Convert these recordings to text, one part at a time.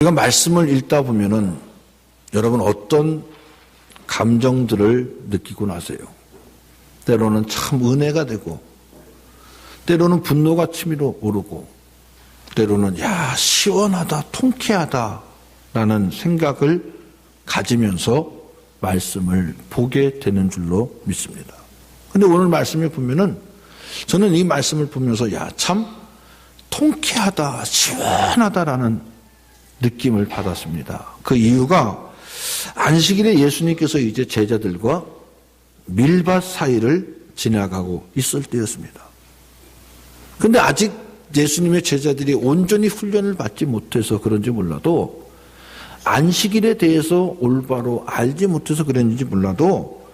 우리가 말씀을 읽다 보면은 여러분 어떤 감정들을 느끼고 나세요? 때로는 참 은혜가 되고, 때로는 분노가 치밀어 오르고, 때로는 야 시원하다, 통쾌하다 라는 생각을 가지면서 말씀을 보게 되는 줄로 믿습니다. 그런데 오늘 말씀을 보면은 저는 이 말씀을 보면서 야 참 통쾌하다, 시원하다라는 느낌을 받았습니다. 그 이유가 안식일에 예수님께서 이제 제자들과 밀밭 사이를 지나가고 있을 때였습니다. 그런데 아직 예수님의 제자들이 온전히 훈련을 받지 못해서 그런지 몰라도, 안식일에 대해서 올바로 알지 못해서 그랬는지 몰라도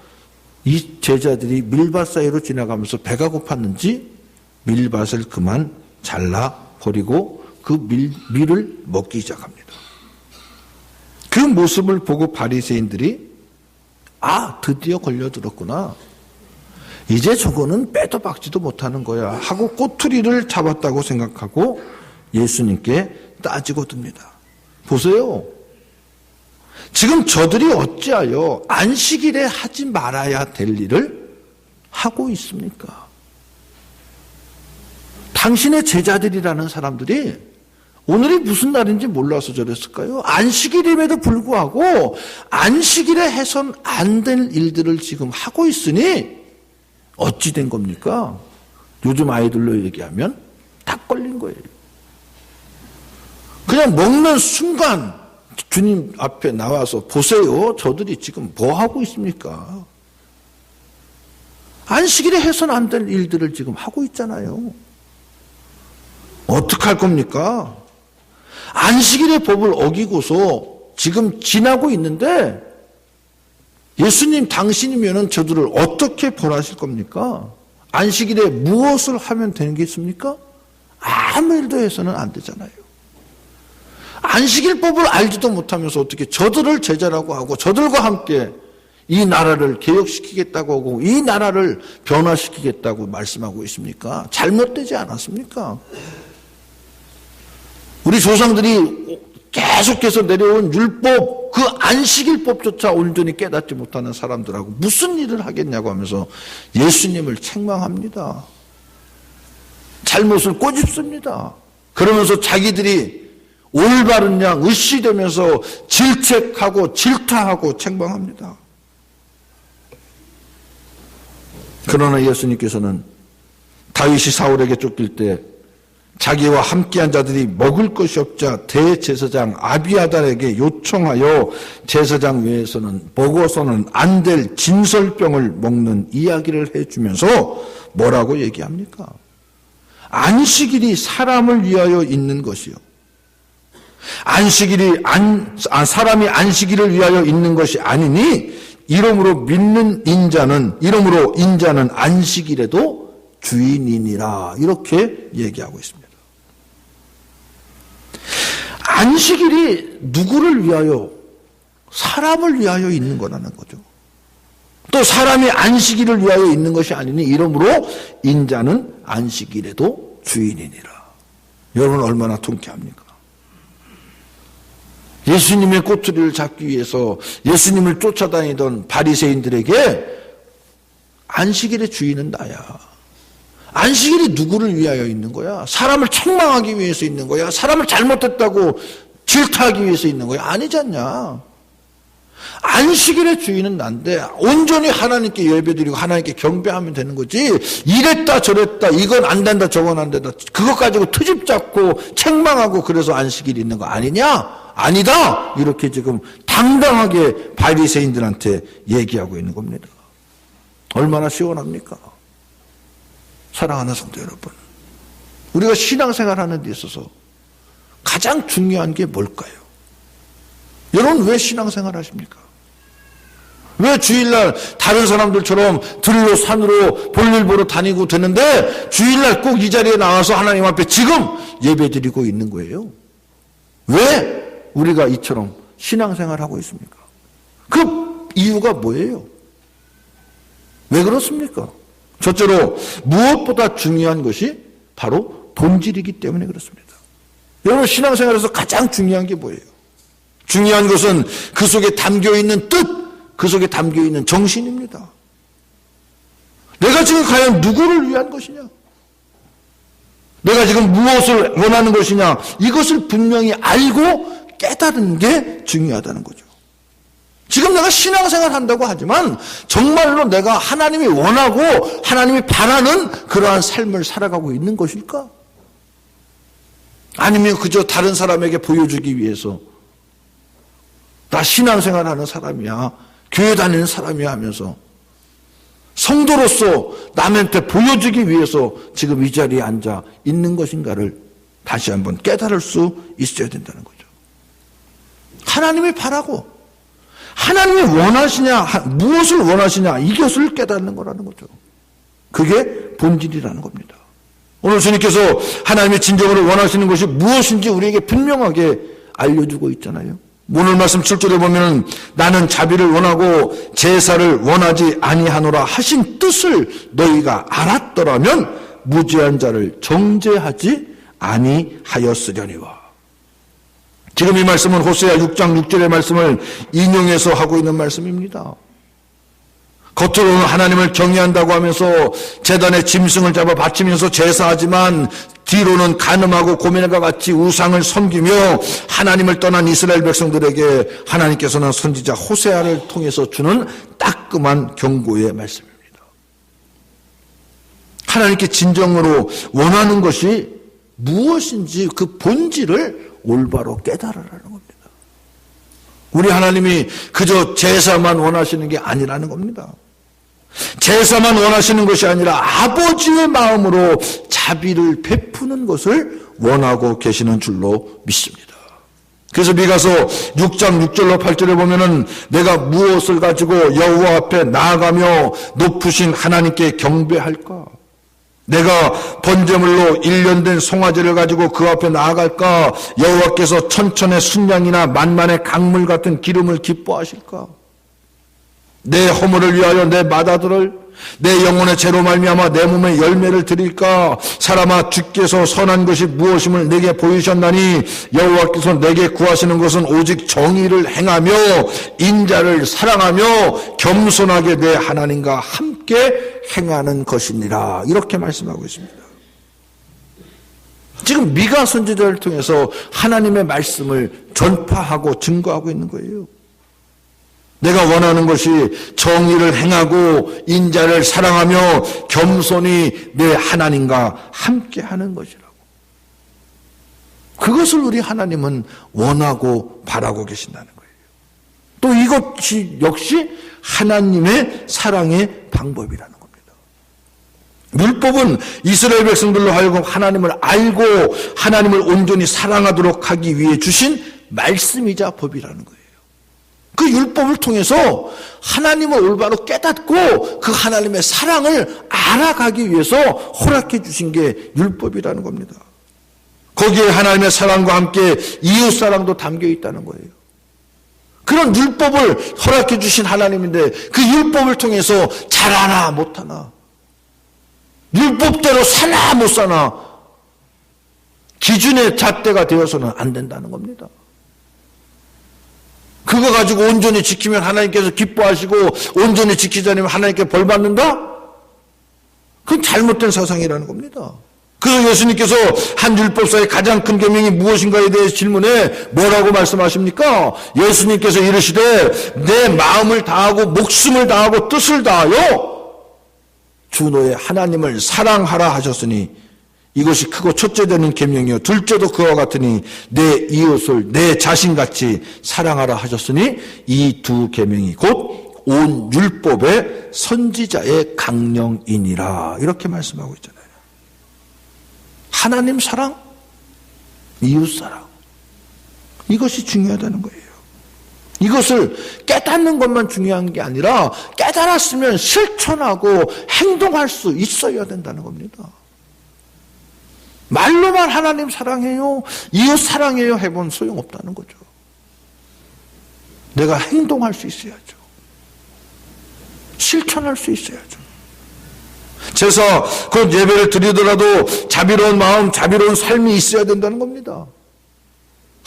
이 제자들이 밀밭 사이로 지나가면서 배가 고팠는지 밀밭을 그만 잘라버리고 그 밀을 먹기 시작합니다. 그 모습을 보고 바리새인들이 드디어 걸려들었구나. 이제 저거는 빼도 박지도 못하는 거야 하고 꼬투리를 잡았다고 생각하고 예수님께 따지고 듭니다. 보세요. 지금 저들이 어찌하여 안식일에 하지 말아야 될 일을 하고 있습니까? 당신의 제자들이라는 사람들이 오늘이 무슨 날인지 몰라서 저랬을까요? 안식일임에도 불구하고 안식일에 해선 안 될 일들을 지금 하고 있으니 어찌 된 겁니까? 요즘 아이들로 얘기하면 딱 걸린 거예요. 그냥 먹는 순간 주님 앞에 나와서 보세요. 저들이 지금 뭐 하고 있습니까? 안식일에 해선 안 될 일들을 지금 하고 있잖아요. 어떡할 겁니까? 안식일의 법을 어기고서 지금 지나고 있는데 예수님 당신이면은 저들을 어떻게 벌하실 겁니까? 안식일에 무엇을 하면 되는 게 있습니까? 아무 일도 해서는 안 되잖아요. 안식일법을 알지도 못하면서 어떻게 저들을 제자라고 하고 저들과 함께 이 나라를 개혁시키겠다고 하고 이 나라를 변화시키겠다고 말씀하고 있습니까? 잘못되지 않았습니까? 우리 조상들이 계속해서 내려온 율법, 그 안식일법조차 온전히 깨닫지 못하는 사람들하고 무슨 일을 하겠냐고 하면서 예수님을 책망합니다. 잘못을 꼬집습니다. 그러면서 자기들이 올바른 양 으쌰대면서 질책하고 질타하고 책망합니다. 그러나 예수님께서는 다윗이 사울에게 쫓길 때 자기와 함께한 자들이 먹을 것이 없자 대제사장 아비아달에게 요청하여 제사장 외에서는 먹어서는 안 될 진설병을 먹는 이야기를 해주면서 뭐라고 얘기합니까? 안식일이 사람을 위하여 있는 것이요. 사람이 안식일을 위하여 있는 것이 아니니 이러므로 인자는 안식일에도 주인이니라. 이렇게 얘기하고 있습니다. 안식일이 누구를 위하여? 사람을 위하여 있는 거라는 거죠. 또 사람이 안식일을 위하여 있는 것이 아니니 이러므로 인자는 안식일에도 주인이니라. 여러분 얼마나 통쾌합니까? 예수님의 꼬투리를 잡기 위해서 예수님을 쫓아다니던 바리새인들에게 안식일의 주인은 나야. 안식일이 누구를 위하여 있는 거야? 사람을 책망하기 위해서 있는 거야? 사람을 잘못했다고 질타하기 위해서 있는 거야? 아니지 않냐? 안식일의 주인은 난데 온전히 하나님께 예배드리고 하나님께 경배하면 되는 거지. 이랬다 저랬다 이건 안 된다 저건 안 된다 그것 가지고 트집 잡고 책망하고 그래서 안식일이 있는 거 아니냐? 아니다. 이렇게 지금 당당하게 바리새인들한테 얘기하고 있는 겁니다. 얼마나 시원합니까? 사랑하는 성도 여러분, 우리가 신앙생활하는 데 있어서 가장 중요한 게 뭘까요? 여러분 왜 신앙생활 하십니까? 왜 주일날 다른 사람들처럼 들로 산으로 볼일 보러 다니고 되는데 주일날 꼭 이 자리에 나와서 하나님 앞에 지금 예배드리고 있는 거예요? 왜 우리가 이처럼 신앙생활하고 있습니까? 그 이유가 뭐예요? 왜 그렇습니까? 첫째로 무엇보다 중요한 것이 바로 본질이기 때문에 그렇습니다. 여러분 신앙생활에서 가장 중요한 게 뭐예요? 중요한 것은 그 속에 담겨있는 뜻, 그 속에 담겨있는 정신입니다. 내가 지금 과연 누구를 위한 것이냐? 내가 지금 무엇을 원하는 것이냐? 이것을 분명히 알고 깨달은 게 중요하다는 거죠. 지금 내가 신앙생활 한다고 하지만 정말로 내가 하나님이 원하고 하나님이 바라는 그러한 삶을 살아가고 있는 것일까? 아니면 그저 다른 사람에게 보여주기 위해서 나 신앙생활 하는 사람이야, 교회 다니는 사람이야 하면서 성도로서 남한테 보여주기 위해서 지금 이 자리에 앉아 있는 것인가를 다시 한번 깨달을 수 있어야 된다는 거죠. 하나님이 바라고 하나님이 원하시냐, 무엇을 원하시냐, 이것을 깨닫는 거라는 거죠. 그게 본질이라는 겁니다. 오늘 주님께서 하나님의 진정으로 원하시는 것이 무엇인지 우리에게 분명하게 알려주고 있잖아요. 오늘 말씀 7절에 보면 나는 자비를 원하고 제사를 원하지 아니하노라 하신 뜻을 너희가 알았더라면 무죄한 자를 정죄하지 아니하였으려니와. 지금 이 말씀은 호세아 6장 6절의 말씀을 인용해서 하고 있는 말씀입니다. 겉으로는 하나님을 경외한다고 하면서 제단에 짐승을 잡아 바치면서 제사하지만 뒤로는 간음하고 고멜과 같이 우상을 섬기며 하나님을 떠난 이스라엘 백성들에게 하나님께서는 선지자 호세아를 통해서 주는 따끔한 경고의 말씀입니다. 하나님께 진정으로 원하는 것이 무엇인지 그 본질을 올바로 깨달으라는 겁니다. 우리 하나님이 그저 제사만 원하시는 게 아니라는 겁니다. 제사만 원하시는 것이 아니라 아버지의 마음으로 자비를 베푸는 것을 원하고 계시는 줄로 믿습니다. 그래서 미가서 6장 6절로 8절에 보면은 내가 무엇을 가지고 여호와 앞에 나아가며 높으신 하나님께 경배할까? 내가 번제물로 1년 된 송아지를 가지고 그 앞에 나아갈까? 여호와께서 천천의 순양이나 만만의 강물 같은 기름을 기뻐하실까? 내 허물을 위하여 내 맏아들을 내 영혼의 죄로 말미암아 내 몸에 열매를 드릴까? 사람아 주께서 선한 것이 무엇임을 내게 보이셨나니 여호와께서 내게 구하시는 것은 오직 정의를 행하며 인자를 사랑하며 겸손하게 내 하나님과 함께 행하는 것이니라. 이렇게 말씀하고 있습니다. 지금 미가 선지자를 통해서 하나님의 말씀을 전파하고 증거하고 있는 거예요. 내가 원하는 것이 정의를 행하고 인자를 사랑하며 겸손히 내 하나님과 함께하는 것이라고. 그것을 우리 하나님은 원하고 바라고 계신다는 거예요. 또 이것이 역시 하나님의 사랑의 방법이라는 겁니다. 율법은 이스라엘 백성들로 하여금 하나님을 알고 하나님을 온전히 사랑하도록 하기 위해 주신 말씀이자 법이라는 거예요. 그 율법을 통해서 하나님을 올바로 깨닫고 그 하나님의 사랑을 알아가기 위해서 허락해 주신 게 율법이라는 겁니다. 거기에 하나님의 사랑과 함께 이웃사랑도 담겨 있다는 거예요. 그런 율법을 허락해 주신 하나님인데 그 율법을 통해서 잘하나 못하나, 율법대로 사나 못 사나 기준의 잣대가 되어서는 안 된다는 겁니다. 그거 가지고 온전히 지키면 하나님께서 기뻐하시고 온전히 지키지 않으면 하나님께 벌 받는다? 그건 잘못된 사상이라는 겁니다. 그래서 예수님께서 한 율법사의 가장 큰 계명이 무엇인가에 대해서 질문에 뭐라고 말씀하십니까? 예수님께서 이르시되 내 마음을 다하고 목숨을 다하고 뜻을 다하여 주 너의 하나님을 사랑하라 하셨으니 이것이 크고 첫째 되는 계명이요 둘째도 그와 같으니 내 이웃을 내 자신같이 사랑하라 하셨으니 이 두 계명이 곧 온 율법의 선지자의 강령이니라. 이렇게 말씀하고 있잖아요. 하나님 사랑, 이웃 사랑, 이것이 중요하다는 거예요. 이것을 깨닫는 것만 중요한 게 아니라 깨달았으면 실천하고 행동할 수 있어야 된다는 겁니다. 말로만 하나님 사랑해요, 이웃 사랑해요 해본 소용없다는 거죠. 내가 행동할 수 있어야죠. 실천할 수 있어야죠. 제사, 곧 예배를 드리더라도 자비로운 마음, 자비로운 삶이 있어야 된다는 겁니다.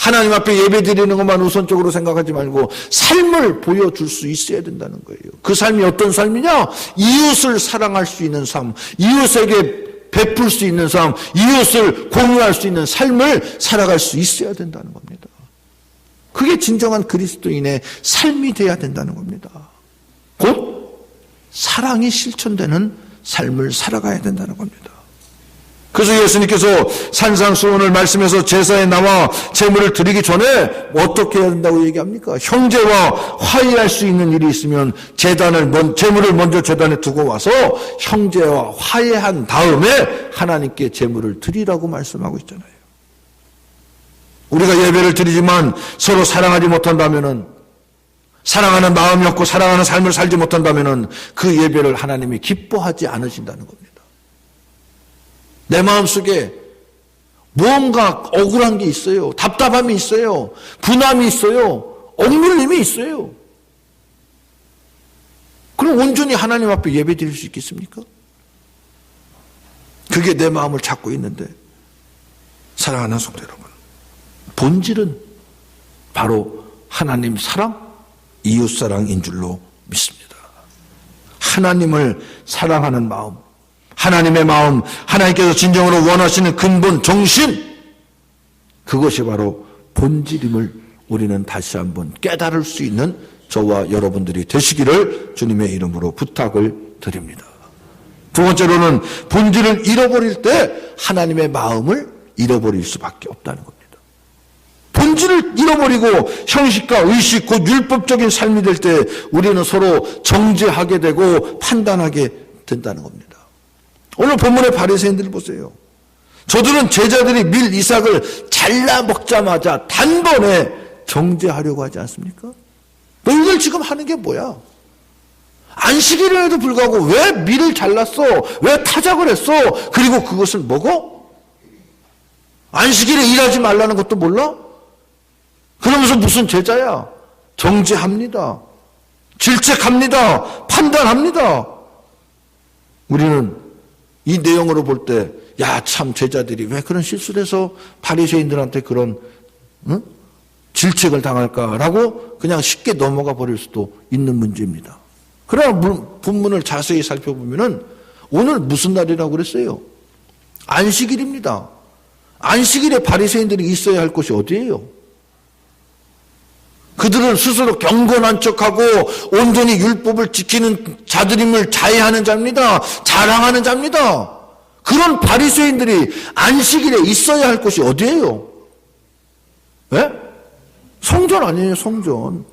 하나님 앞에 예배 드리는 것만 우선적으로 생각하지 말고 삶을 보여줄 수 있어야 된다는 거예요. 그 삶이 어떤 삶이냐? 이웃을 사랑할 수 있는 삶, 이웃에게 베풀 수 있는 삶, 이웃을 공유할 수 있는 삶을 살아갈 수 있어야 된다는 겁니다. 그게 진정한 그리스도인의 삶이 돼야 된다는 겁니다. 곧 사랑이 실천되는 삶을 살아가야 된다는 겁니다. 그래서 예수님께서 산상수훈을 말씀해서 제사에 나와 제물을 드리기 전에 어떻게 해야 된다고 얘기합니까? 형제와 화해할 수 있는 일이 있으면 제물을 먼저 제단에 두고 와서 형제와 화해한 다음에 하나님께 제물을 드리라고 말씀하고 있잖아요. 우리가 예배를 드리지만 서로 사랑하지 못한다면은, 사랑하는 마음이 없고 사랑하는 삶을 살지 못한다면은 그 예배를 하나님이 기뻐하지 않으신다는 겁니다. 내 마음속에 무언가 억울한 게 있어요. 답답함이 있어요. 분함이 있어요. 억눌림이 있어요. 그럼 온전히 하나님 앞에 예배 드릴 수 있겠습니까? 그게 내 마음을 찾고 있는데, 사랑하는 성도 여러분, 본질은 바로 하나님 사랑, 이웃사랑인 줄로 믿습니다. 하나님을 사랑하는 마음, 하나님의 마음, 하나님께서 진정으로 원하시는 근본 정신, 그것이 바로 본질임을 우리는 다시 한번 깨달을 수 있는 저와 여러분들이 되시기를 주님의 이름으로 부탁을 드립니다. 두 번째로는 본질을 잃어버릴 때 하나님의 마음을 잃어버릴 수밖에 없다는 겁니다. 본질을 잃어버리고 형식과 의식, 곧 율법적인 삶이 될 때 우리는 서로 정죄하게 되고 판단하게 된다는 겁니다. 오늘 본문의 바리새인들 보세요. 저들은 제자들이 밀 이삭을 잘라 먹자마자 단번에 정죄하려고 하지 않습니까? 너희들 지금 하는 게 뭐야? 안식일에도 불구하고 왜 밀을 잘랐어? 왜 타작을 했어? 그리고 그것을 먹어? 안식일에 일하지 말라는 것도 몰라? 그러면서 무슨 제자야? 정죄합니다. 질책합니다. 판단합니다. 우리는 이 내용으로 볼 때, 야, 참 제자들이 왜 그런 실수를 해서 바리새인들한테 그런 질책을 당할까라고 그냥 쉽게 넘어가 버릴 수도 있는 문제입니다. 그러나 본문을 자세히 살펴보면은 오늘 무슨 날이라고 그랬어요? 안식일입니다. 안식일에 바리새인들이 있어야 할 곳이 어디예요? 그들은 스스로 경건한 척하고 온전히 율법을 지키는 자들임을 자해하는 자입니다. 자랑하는 자입니다. 그런 바리새인들이 안식일에 있어야 할 곳이 어디예요? 네? 성전 아니에요, 성전.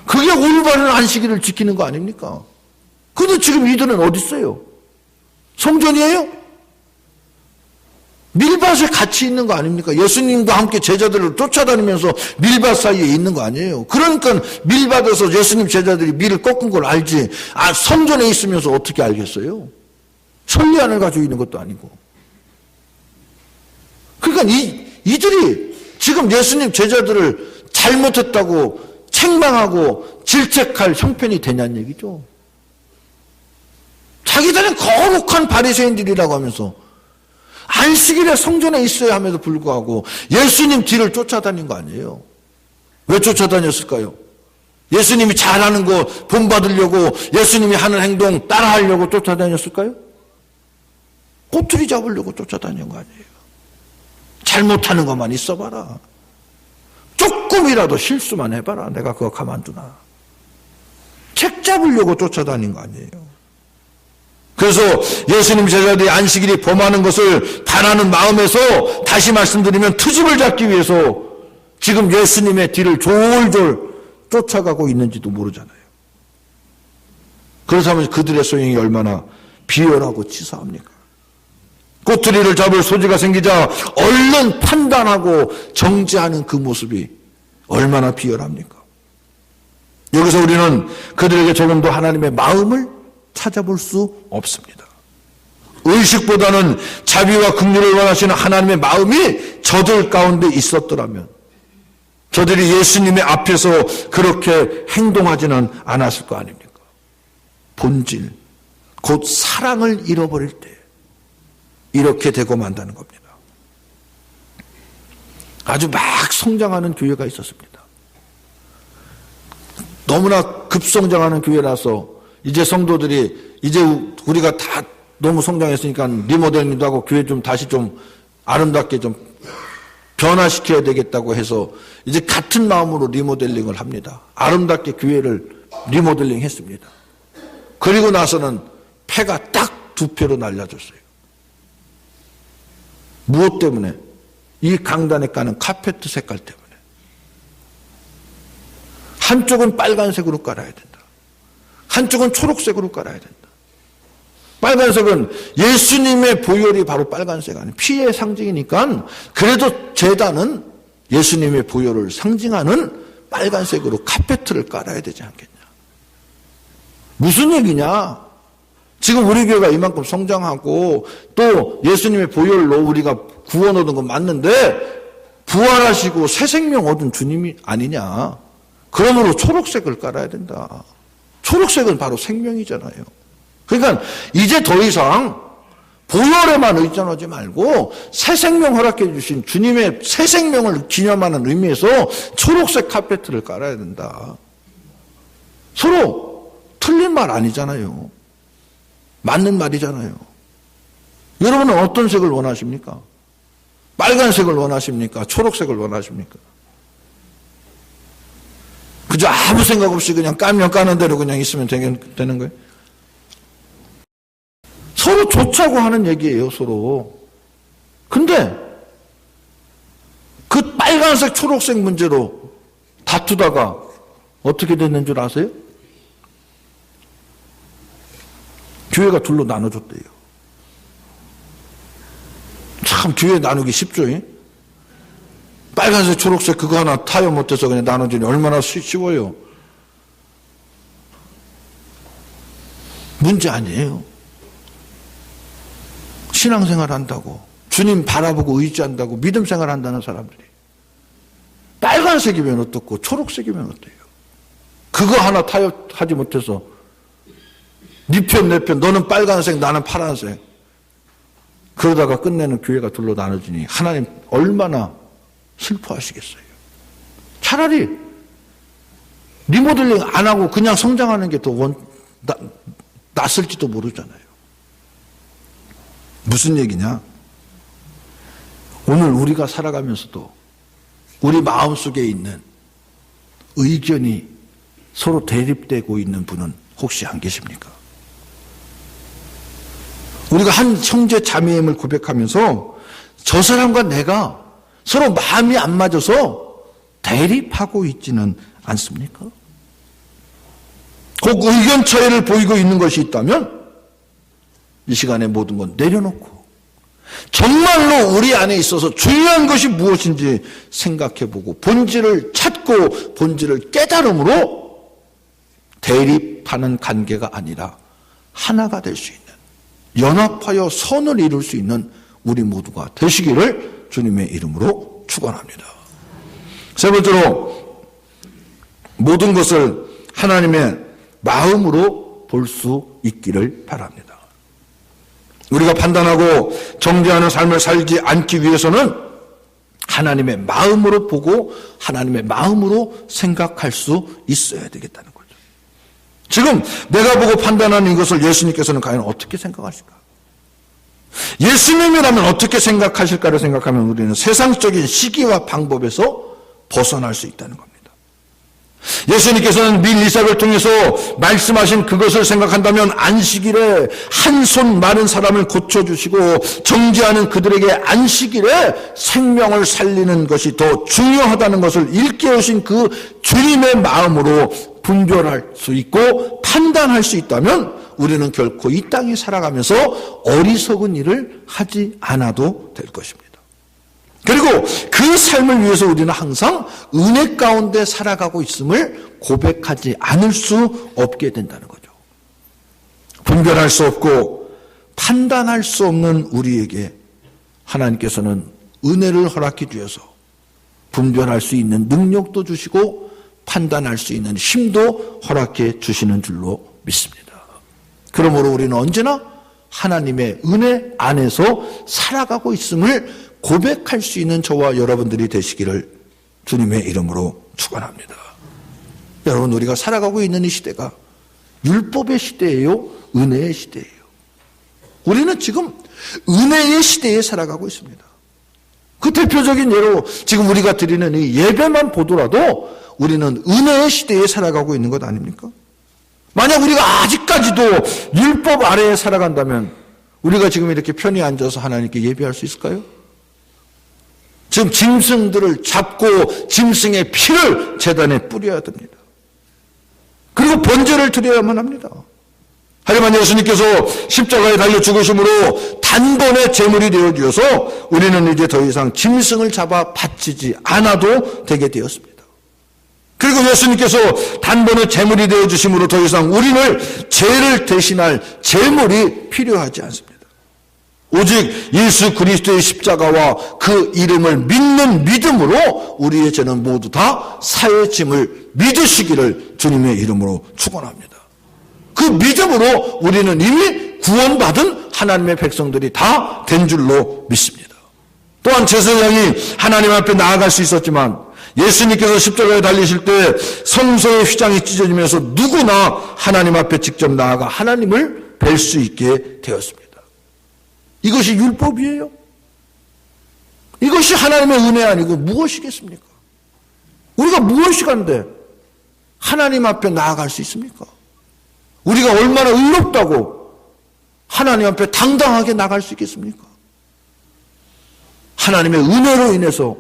그게 올바른 안식일을 지키는 거 아닙니까? 근데 지금 이들은 어디 있어요? 성전이에요? 밀밭에 같이 있는 거 아닙니까? 예수님과 함께 제자들을 쫓아다니면서 밀밭 사이에 있는 거 아니에요? 그러니까 밀밭에서 예수님 제자들이 밀을 꺾은 걸 알지. 성전에 있으면서 어떻게 알겠어요? 천리안을 가지고 있는 것도 아니고. 그러니까 이들이 지금 예수님 제자들을 잘못했다고 책망하고 질책할 형편이 되냐는 얘기죠. 자기들은 거룩한 바리새인들이라고 하면서 안식일에 성전에 있어야 함에도 불구하고 예수님 뒤를 쫓아다닌 거 아니에요. 왜 쫓아다녔을까요? 예수님이 잘하는 거 본받으려고, 예수님이 하는 행동 따라하려고 쫓아다녔을까요? 꼬투리 잡으려고 쫓아다닌 거 아니에요. 잘못하는 것만 있어봐라. 조금이라도 실수만 해봐라. 내가 그거 가만두나. 책 잡으려고 쫓아다닌 거 아니에요. 그래서 예수님 제자들이 안식일이 범하는 것을 바라는 마음에서 다시 말씀드리면 트집을 잡기 위해서 지금 예수님의 뒤를 졸졸 쫓아가고 있는지도 모르잖아요. 그렇다면 그들의 소용이 얼마나 비열하고 치사합니까? 꼬투리를 잡을 소지가 생기자 얼른 판단하고 정죄하는 그 모습이 얼마나 비열합니까? 여기서 우리는 그들에게 조금 더 하나님의 마음을 찾아볼 수 없습니다. 의식보다는 자비와 긍휼을 원하시는 하나님의 마음이 저들 가운데 있었더라면 저들이 예수님의 앞에서 그렇게 행동하지는 않았을 거 아닙니까? 본질, 곧 사랑을 잃어버릴 때 이렇게 되고 만다는 겁니다. 아주 막 성장하는 교회가 있었습니다. 너무나 급성장하는 교회라서 이제 성도들이 이제 우리가 다 너무 성장했으니까 리모델링도 하고 교회 좀 다시 좀 아름답게 좀 변화시켜야 되겠다고 해서 이제 같은 마음으로 리모델링을 합니다. 아름답게 교회를 리모델링 했습니다. 그리고 나서는 폐가 딱 2폐로 날려졌어요. 무엇 때문에? 이 강단에 까는 카페트 색깔 때문에. 한쪽은 빨간색으로 깔아야 된다. 한쪽은 초록색으로 깔아야 된다. 빨간색은 예수님의 보혈이 바로 빨간색 아니에요. 피의 상징이니까 그래도 제단은 예수님의 보혈을 상징하는 빨간색으로 카페트를 깔아야 되지 않겠냐. 무슨 얘기냐? 지금 우리 교회가 이만큼 성장하고 또 예수님의 보혈로 우리가 구원 얻은 건 맞는데 부활하시고 새 생명 얻은 주님이 아니냐. 그러므로 초록색을 깔아야 된다. 초록색은 바로 생명이잖아요. 그러니까 이제 더 이상 보혈에만 의존하지 말고 새 생명 허락해 주신 주님의 새 생명을 기념하는 의미에서 초록색 카페트를 깔아야 된다. 서로 틀린 말 아니잖아요. 맞는 말이잖아요. 여러분은 어떤 색을 원하십니까? 빨간색을 원하십니까? 초록색을 원하십니까? 그저 아무 생각 없이 그냥 까면 까는 대로 그냥 있으면 되는 거예요? 서로 좋자고 하는 얘기예요, 서로. 근데 그 빨간색, 초록색 문제로 다투다가 어떻게 됐는 줄 아세요? 교회가 둘로 나눠줬대요. 참 교회 나누기 쉽죠? 빨간색, 초록색 그거 하나 타협 못해서 그냥 나눠주니 얼마나 쉬워요. 문제 아니에요. 신앙생활 한다고, 주님 바라보고 의지한다고 믿음생활 한다는 사람들이 빨간색이면 어떻고 초록색이면 어때요? 그거 하나 타협하지 못해서 네 편, 내 편, 너는 빨간색, 나는 파란색. 그러다가 끝내는 교회가 둘로 나눠지니 하나님 얼마나 슬퍼하시겠어요. 차라리 리모델링 안 하고 그냥 성장하는 게 더 낫을지도 모르잖아요. 무슨 얘기냐? 오늘 우리가 살아가면서도 우리 마음속에 있는 의견이 서로 대립되고 있는 분은 혹시 안 계십니까? 우리가 한 형제 자매임을 고백하면서 저 사람과 내가 서로 마음이 안 맞아서 대립하고 있지는 않습니까? 꼭 의견 차이를 보이고 있는 것이 있다면 이 시간에 모든 건 내려놓고 정말로 우리 안에 있어서 중요한 것이 무엇인지 생각해보고 본질을 찾고 본질을 깨달음으로 대립하는 관계가 아니라 하나가 될 수 있는, 연합하여 선을 이룰 수 있는 우리 모두가 되시기를 주님의 이름으로 축원합니다. 세 번째로 모든 것을 하나님의 마음으로 볼 수 있기를 바랍니다. 우리가 판단하고 정죄하는 삶을 살지 않기 위해서는 하나님의 마음으로 보고 하나님의 마음으로 생각할 수 있어야 되겠다는 거죠. 지금 내가 보고 판단하는 이것을 예수님께서는 과연 어떻게 생각하실까? 예수님이라면 어떻게 생각하실까를 생각하면 우리는 세상적인 시기와 방법에서 벗어날 수 있다는 겁니다. 예수님께서는 밀리삭을 통해서 말씀하신 그것을 생각한다면 안식일에 한 손 마른 사람을 고쳐주시고 정죄하는 그들에게 안식일에 생명을 살리는 것이 더 중요하다는 것을 일깨우신 그 주님의 마음으로 분별할 수 있고 판단할 수 있다면 우리는 결코 이 땅에 살아가면서 어리석은 일을 하지 않아도 될 것입니다. 그리고 그 삶을 위해서 우리는 항상 은혜 가운데 살아가고 있음을 고백하지 않을 수 없게 된다는 거죠. 분별할 수 없고 판단할 수 없는 우리에게 하나님께서는 은혜를 허락해 주셔서 분별할 수 있는 능력도 주시고 판단할 수 있는 힘도 허락해 주시는 줄로 믿습니다. 그러므로 우리는 언제나 하나님의 은혜 안에서 살아가고 있음을 고백할 수 있는 저와 여러분들이 되시기를 주님의 이름으로 축원합니다. 여러분, 우리가 살아가고 있는 이 시대가 율법의 시대예요? 은혜의 시대예요? 우리는 지금 은혜의 시대에 살아가고 있습니다. 그 대표적인 예로 지금 우리가 드리는 이 예배만 보더라도 우리는 은혜의 시대에 살아가고 있는 것 아닙니까? 만약 우리가 아직까지도 율법 아래에 살아간다면 우리가 지금 이렇게 편히 앉아서 하나님께 예배할 수 있을까요? 지금 짐승들을 잡고 짐승의 피를 제단에 뿌려야 됩니다. 그리고 번제를 드려야만 합니다. 하지만 예수님께서 십자가에 달려 죽으심으로 단번에 제물이 되어주어서 우리는 이제 더 이상 짐승을 잡아 바치지 않아도 되게 되었습니다. 그리고 예수님께서 단번에 제물이 되어주심으로 더 이상 우리를 죄를 대신할 제물이 필요하지 않습니다. 오직 예수 그리스도의 십자가와 그 이름을 믿는 믿음으로 우리의 죄는 모두 다 사해짐을 믿으시기를 주님의 이름으로 축원합니다. 그 믿음으로 우리는 이미 구원받은 하나님의 백성들이 다 된 줄로 믿습니다. 또한 제사장이 하나님 앞에 나아갈 수 있었지만 예수님께서 십자가에 달리실 때 성소의 휘장이 찢어지면서 누구나 하나님 앞에 직접 나아가 하나님을 뵐 수 있게 되었습니다. 이것이 율법이에요? 이것이 하나님의 은혜 아니고 무엇이겠습니까? 우리가 무엇이 간데 하나님 앞에 나아갈 수 있습니까? 우리가 얼마나 의롭다고 하나님 앞에 당당하게 나갈 수 있겠습니까? 하나님의 은혜로 인해서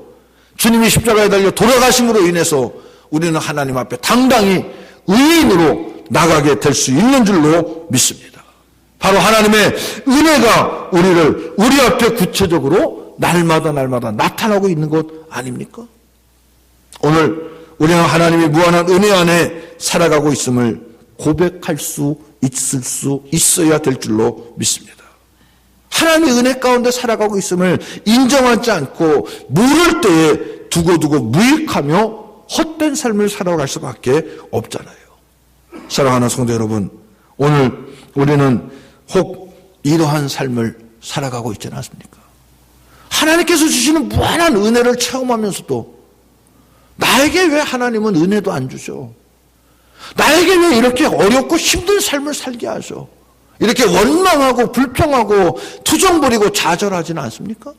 주님이 십자가에 달려 돌아가심으로 인해서 우리는 하나님 앞에 당당히 의인으로 나가게 될 수 있는 줄로 믿습니다. 바로 하나님의 은혜가 우리 앞에 구체적으로 날마다 나타나고 있는 것 아닙니까? 오늘 우리는 하나님의 무한한 은혜 안에 살아가고 있음을 고백할 수 있어야 될 줄로 믿습니다. 하나님의 은혜 가운데 살아가고 있음을 인정하지 않고 모를 때에 두고두고 무익하며 헛된 삶을 살아갈 수밖에 없잖아요. 사랑하는 성도 여러분, 오늘 우리는 혹 이러한 삶을 살아가고 있지 않습니까? 하나님께서 주시는 무한한 은혜를 체험하면서도 나에게 왜 하나님은 은혜도 안 주셔? 나에게 왜 이렇게 어렵고 힘든 삶을 살게 하셔? 이렇게 원망하고 불평하고 투정 부리고 좌절하지는 않습니까?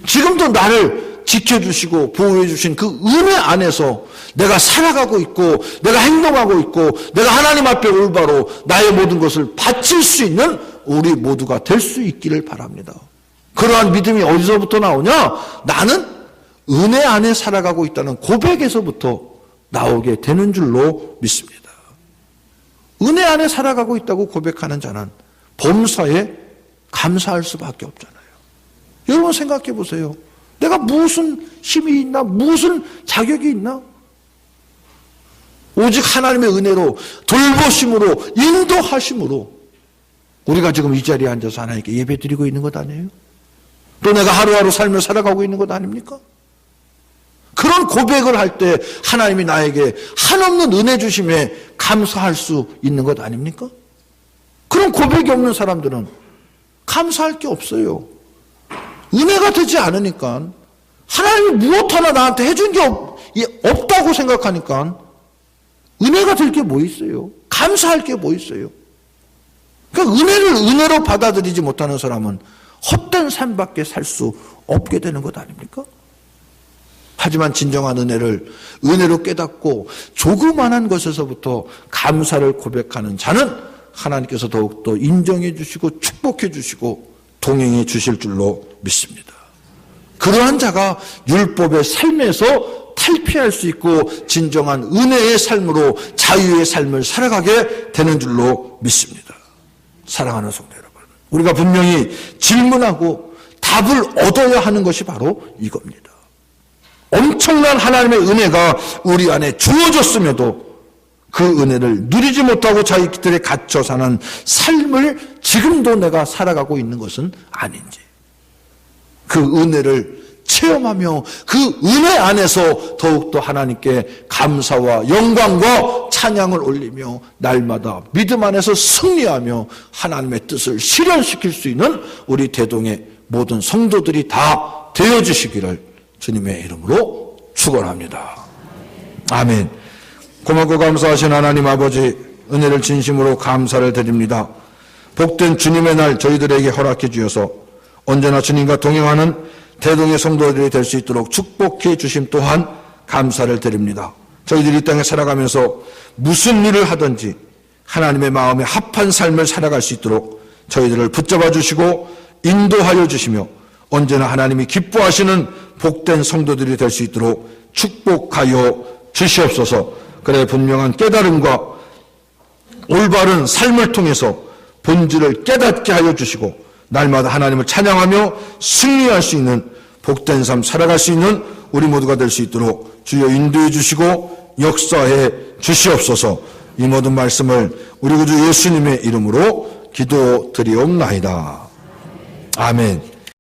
지금도 나를 지켜주시고 보호해 주신 그 은혜 안에서 내가 살아가고 있고 내가 행동하고 있고 내가 하나님 앞에 올바로 나의 모든 것을 바칠 수 있는 우리 모두가 될 수 있기를 바랍니다. 그러한 믿음이 어디서부터 나오냐? 나는 은혜 안에 살아가고 있다는 고백에서부터 나오게 되는 줄로 믿습니다. 은혜 안에 살아가고 있다고 고백하는 자는 범사에 감사할 수밖에 없잖아요. 여러분 생각해 보세요. 내가 무슨 힘이 있나? 무슨 자격이 있나? 오직 하나님의 은혜로 돌보심으로 인도하심으로 우리가 지금 이 자리에 앉아서 하나님께 예배드리고 있는 것 아니에요? 또 내가 하루하루 삶을 살아가고 있는 것 아닙니까? 그런 고백을 할 때 하나님이 나에게 한없는 은혜 주심에 감사할 수 있는 것 아닙니까? 그런 고백이 없는 사람들은 감사할 게 없어요. 은혜가 되지 않으니까 하나님이 무엇 하나 나한테 해준 게 없다고 생각하니까 은혜가 될 게 뭐 있어요? 감사할 게 뭐 있어요? 그러니까 은혜를 은혜로 받아들이지 못하는 사람은 헛된 삶밖에 살 수 없게 되는 것 아닙니까? 하지만 진정한 은혜를 은혜로 깨닫고 조그만한 것에서부터 감사를 고백하는 자는 하나님께서 더욱더 인정해 주시고 축복해 주시고 동행해 주실 줄로 믿습니다. 그러한 자가 율법의 삶에서 탈피할 수 있고 진정한 은혜의 삶으로 자유의 삶을 살아가게 되는 줄로 믿습니다. 사랑하는 성도 여러분, 우리가 분명히 질문하고 답을 얻어야 하는 것이 바로 이겁니다. 엄청난 하나님의 은혜가 우리 안에 주어졌음에도 그 은혜를 누리지 못하고 자기들에 갇혀 사는 삶을 지금도 내가 살아가고 있는 것은 아닌지, 그 은혜를 체험하며 그 은혜 안에서 더욱더 하나님께 감사와 영광과 찬양을 올리며 날마다 믿음 안에서 승리하며 하나님의 뜻을 실현시킬 수 있는 우리 대동의 모든 성도들이 다 되어주시기를 주님의 이름으로 축원합니다. 아멘. 고맙고 감사하신 하나님 아버지, 은혜를 진심으로 감사를 드립니다. 복된 주님의 날 저희들에게 허락해 주셔서 언제나 주님과 동행하는 대동의 성도들이 될 수 있도록 축복해 주심 또한 감사를 드립니다. 저희들이 이 땅에 살아가면서 무슨 일을 하든지 하나님의 마음에 합한 삶을 살아갈 수 있도록 저희들을 붙잡아 주시고 인도하여 주시며 언제나 하나님이 기뻐하시는 복된 성도들이 될 수 있도록 축복하여 주시옵소서. 그래 분명한 깨달음과 올바른 삶을 통해서 본질을 깨닫게 하여 주시고 날마다 하나님을 찬양하며 승리할 수 있는 복된 삶 살아갈 수 있는 우리 모두가 될 수 있도록 주여 인도해 주시고 역사해 주시옵소서. 이 모든 말씀을 우리 구주 예수님의 이름으로 기도드리옵나이다. 아멘.